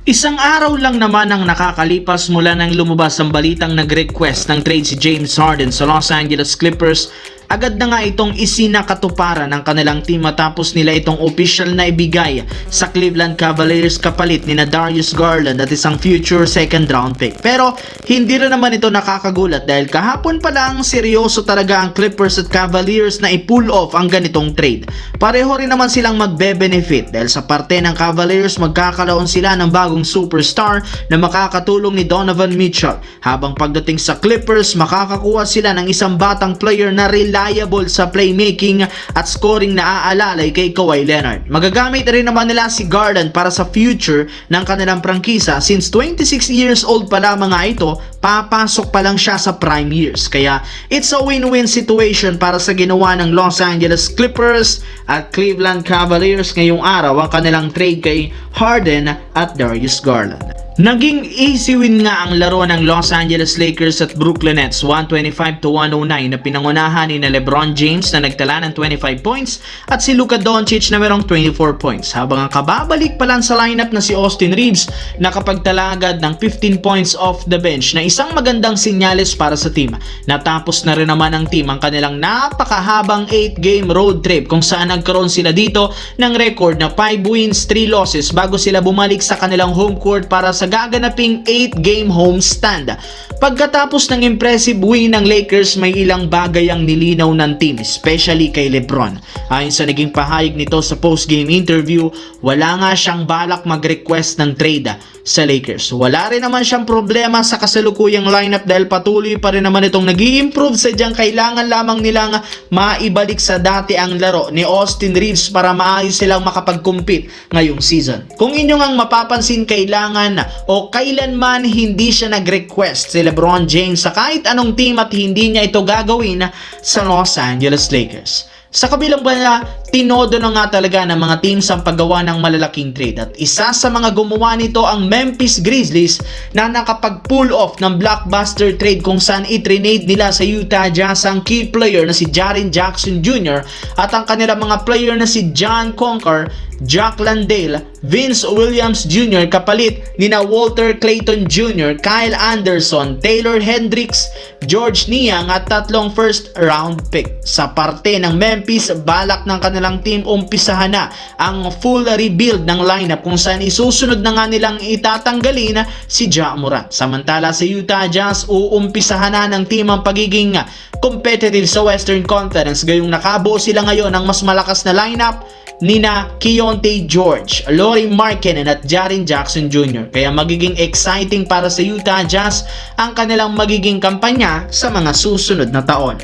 Isang araw lang naman ang nakakalipas mula nang lumabas ang balitang nag-request ng trade si James Harden sa Los Angeles Clippers. Agad na nga itong isinakatuparan ng kanilang team matapos nila itong official na ibigay sa Cleveland Cavaliers kapalit ni na Darius Garland at isang future second round pick. Pero hindi rin naman ito nakakagulat dahil kahapon pa lang seryoso talaga ang Clippers at Cavaliers na i-pull off ang ganitong trade. Pareho rin naman silang magbe-benefit dahil sa parte ng Cavaliers magkakaroon sila ng bagong superstar na makakatulong ni Donovan Mitchell, habang pagdating sa Clippers makakakuha sila ng isang batang player na reliable sa playmaking at scoring na aalalay kay Kawhi Leonard. Magagamit rin naman nila si Garland para sa future ng kanilang prangkisa since 26 years old pa lamang nga ito, papasok pa lang siya sa prime years. Kaya it's a win-win situation para sa ginawa ng Los Angeles Clippers at Cleveland Cavaliers ngayong araw ang kanilang trade kay Harden at Darius Garland. Naging easy win nga ang laro ng Los Angeles Lakers at Brooklyn Nets 125-109 na pinangunahan ni na LeBron James na nagtala ng 25 points at si Luka Doncic na merong 24 points, habang ang kababalik pa lang sa lineup na si Austin Reeves nakapagtala agad ng 15 points off the bench na isang magandang senyales para sa team. Natapos na rin naman ang team ang kanilang napakahabang 8-game road trip kung saan nagkaroon sila dito ng record na 5 wins, 3 losses bago sila bumalik sa kanilang home court para sa gaganaping 8-game homestand. Pagkatapos ng impressive win ng Lakers, may ilang bagay ang nilinaw ng team, especially kay LeBron. Ayon sa naging pahayag nito sa post-game interview, wala nga siyang balak mag-request ng trade sa Lakers. Wala rin naman siyang problema sa kasalukuyang lineup dahil patuloy pa rin naman itong nag-i-improve, sadyang kailangan lamang nilang maibalik sa dati ang laro ni Austin Reeves para maayos silang makapag-compete ngayong season. Kung inyong ang mapapansin, kailangan o kailanman hindi siya nag-request si LeBron James sa kahit anong team at hindi niya ito gagawin sa Los Angeles Lakers. Sa kabilang banda, tinodo na nga talaga ng mga teams ang paggawa ng malalaking trade at isa sa mga gumawa nito ang Memphis Grizzlies na nakapag-pull off ng blockbuster trade kung saan i-trade nila sa Utah Jazz ang key player na si Jaren Jackson Jr. at ang kanilang mga player na si John Conker, Jack Landale, Vince Williams Jr. kapalit nina Walter Clayton Jr., Kyle Anderson, Taylor Hendricks, George Niang at 3 first round pick. Sa parte ng Memphis, balak ng kanilang team umpisahan na ang full rebuild ng lineup kung saan isusunod na nga nilang itatanggalin si Ja Morant. Samantala sa Utah Jazz, uumpisahan na ng team ang pagiging competitive sa Western Conference, gayong nakabuo sila ngayon ng mas malakas na lineup nina Keyonte George, Lauri Markkanen at Jaren Jackson Jr. Kaya magiging exciting para sa Utah Jazz ang kanilang magiging kampanya sa mga susunod na taon.